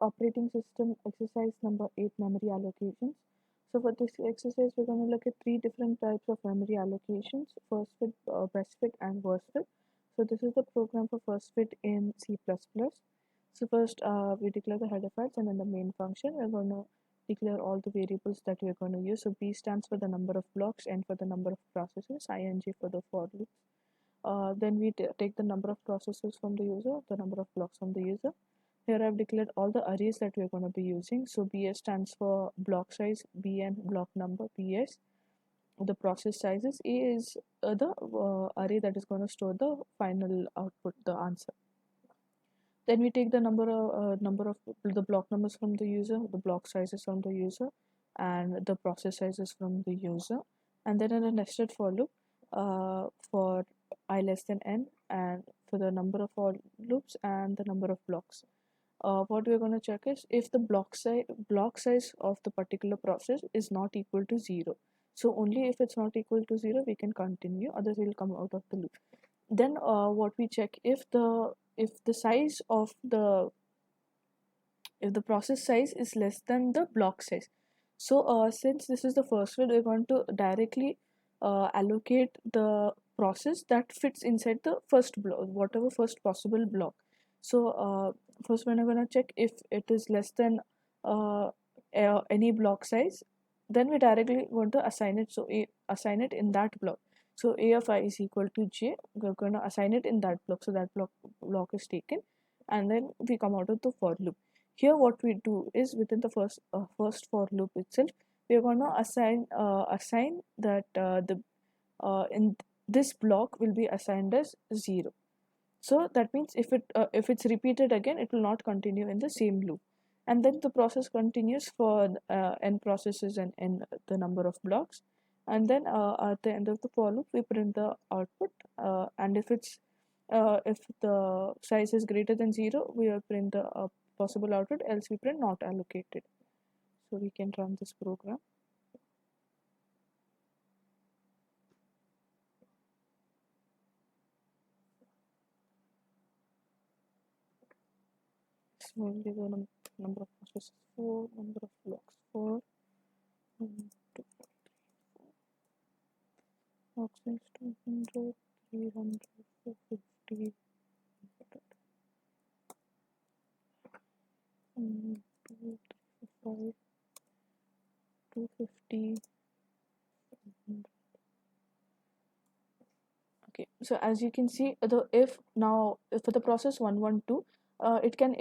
operating system exercise number 8, memory allocations. So for this exercise, we're going to look at three different types of memory allocations: first fit, best fit, and worst fit. So this is the program for first fit in C++. So first, we declare the header files, and in the main function, we're going to declare all the variables that we're going to use. So B stands for the number of blocks, N for the number of processes, ing for the for loop. Then we take the number of processes from the user, the number of blocks from the user. Here I've declared all the arrays that we're going to be using. So BS stands for block size, BN block number, BS the process sizes, A is the array that is going to store the final output, the answer. Then we take the number of the block numbers from the user, the block sizes from the user, and the process sizes from the user. And then in a nested for loop, for I less than n, and for the number of for loops and the number of blocks. What we're going to check is if the block size of the particular process is not equal to 0. So only if it's not equal to 0 we can continue, otherwise we'll come out of the loop. Then what we check, if the size of the process size is less than the block size. So since this is the first one, we're going to directly allocate the process that fits inside the first block, whatever first possible block. So first when I'm going to check if it is less than any block size, then we directly going to assign it. So assign it in that block. So a of I is equal to j. We're going to assign it in that block. So that block is taken, and then we come out of the for loop. Here what we do is within the first for loop itself, we are going to assign that the in this block will be assigned as 0. So that means if it's repeated again, it will not continue in the same loop. And then the process continues for n processes and n the number of blocks. And then at the end of the for loop, we print the output. And if the size is greater than 0, we will print the possible output, else we print not allocated. So we can run this program. So we'll give the number of processes 4, number of blocks 4, 1, 2, 3, 4, blocks is 200, 300, 450, 2, 3, 5, 250. Okay, so as you can see, if for the process 112, it can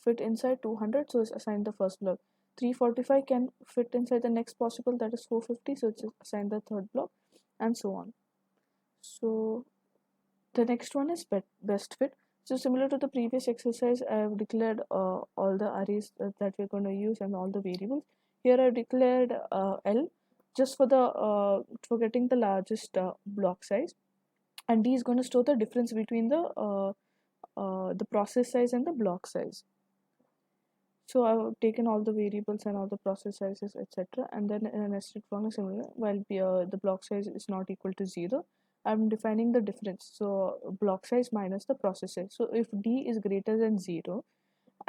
fit inside 200, so it's assigned the first block. 345 can fit inside the next possible, that is 450, so it's assigned the third block, and so on. So the next one is best fit. So similar to the previous exercise, I have declared all the arrays that we're going to use and all the variables. Here I've declared L just for getting the largest block size, and D is going to store the difference between the process size and the block size. So I've taken all the variables and all the process sizes, etc. And then in a nested for similar, while the block size is not equal to 0, I'm defining the difference. So block size minus the process size. So if D is greater than 0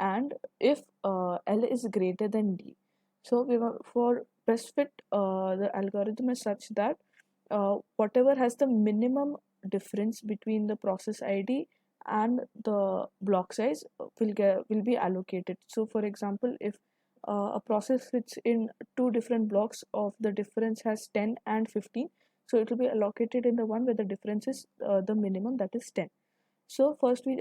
and if L is greater than D, so we were, for best fit, the algorithm is such that whatever has the minimum difference between the process ID and the block size will be allocated. So for example, if a process fits in two different blocks of the difference has 10 and 15, so it will be allocated in the one where the difference is the minimum, that is 10. So first we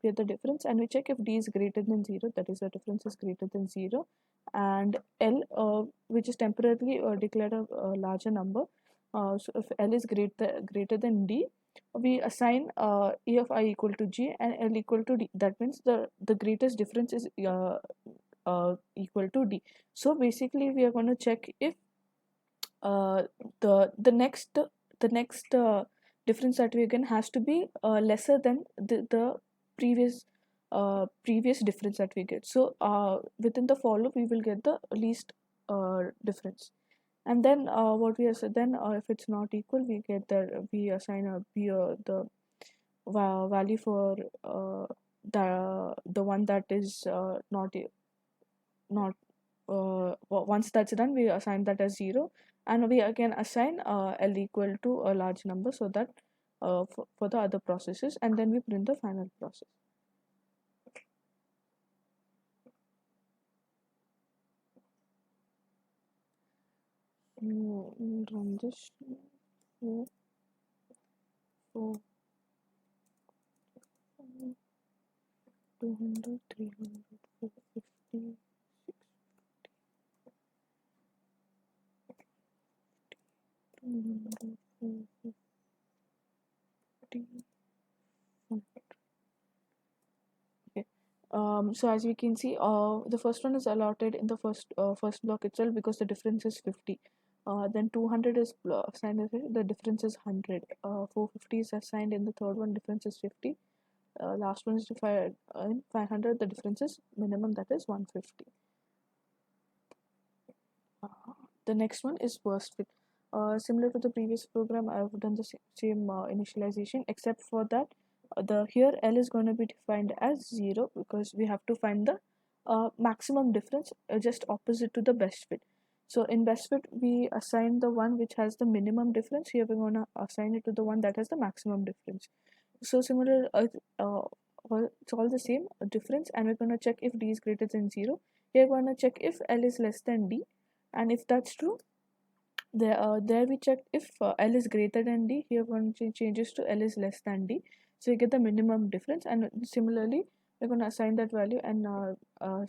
get the difference and we check if D is greater than 0, that is the difference is greater than 0, and L which is temporarily declared a larger number. So if L is greater than D, we assign E of I equal to G and L equal to D. That means the greatest difference is equal to D. So basically we are going to check if the next difference that we get has to be lesser than the previous difference that we get. So within the for loop we will get the least difference, and then what we have said, then if it's not equal, we assign the value for the one that is not not once that's done, we assign that as 0, and we again assign L equal to a large number, so that for the other processes, and then we print the final process. Run this. 200, 300, 450, 200, 450. Okay. So as we can see, the first one is allotted in the first block itself because the difference is 50. Then 200 is assigned as the difference is 100. 450 is assigned in the third one, difference is 50. Last one is defined in 500, the difference is minimum, that is 150. The next one is worst fit. Similar to the previous program, I've done the same initialization, except for that the here L is going to be defined as 0 because we have to find the maximum difference just opposite to the best fit. So in best fit, we assign the one which has the minimum difference. Here we're going to assign it to the one that has the maximum difference. So similar, well, it's all the same difference, and we're going to check if D is greater than 0. Here we're going to check if L is less than D, and if that's true, there we check if L is greater than D. Here one changes to L is less than D, so you get the minimum difference. And similarly, we're going to assign that value and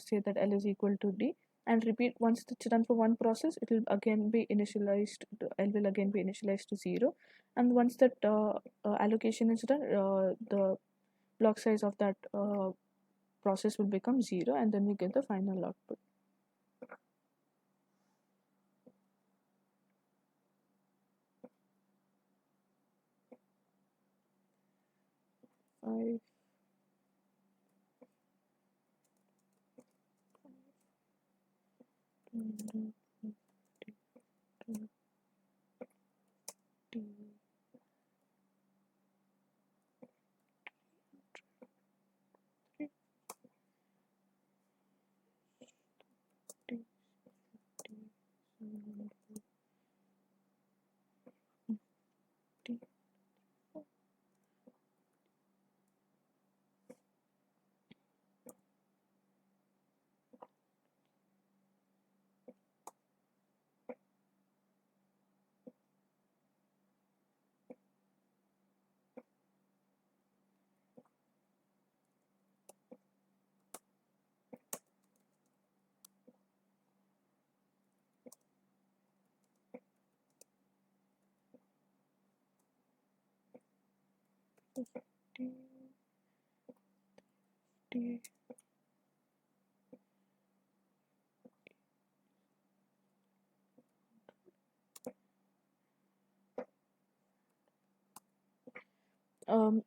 say that L is equal to D, and repeat. Once it's done for one process, it will again be initialized L will again be initialized to 0, and once that allocation is done, the block size of that process will become 0, and then we get the final output. Five.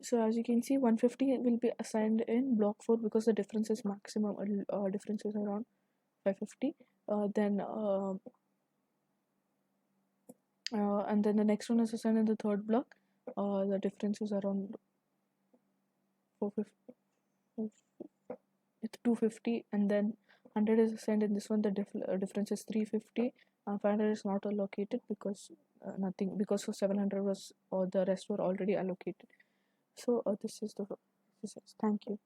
So as you can see, 150 will be assigned in block 4 because the difference is maximum. Difference is around 550. And then the next one is assigned in the third block. The difference is around 450. It's 250, and then 100 is assigned in this one. The difference is 350. 500 is not allocated because nothing, because for 700 was, or the rest were already allocated. So this is. Thank you.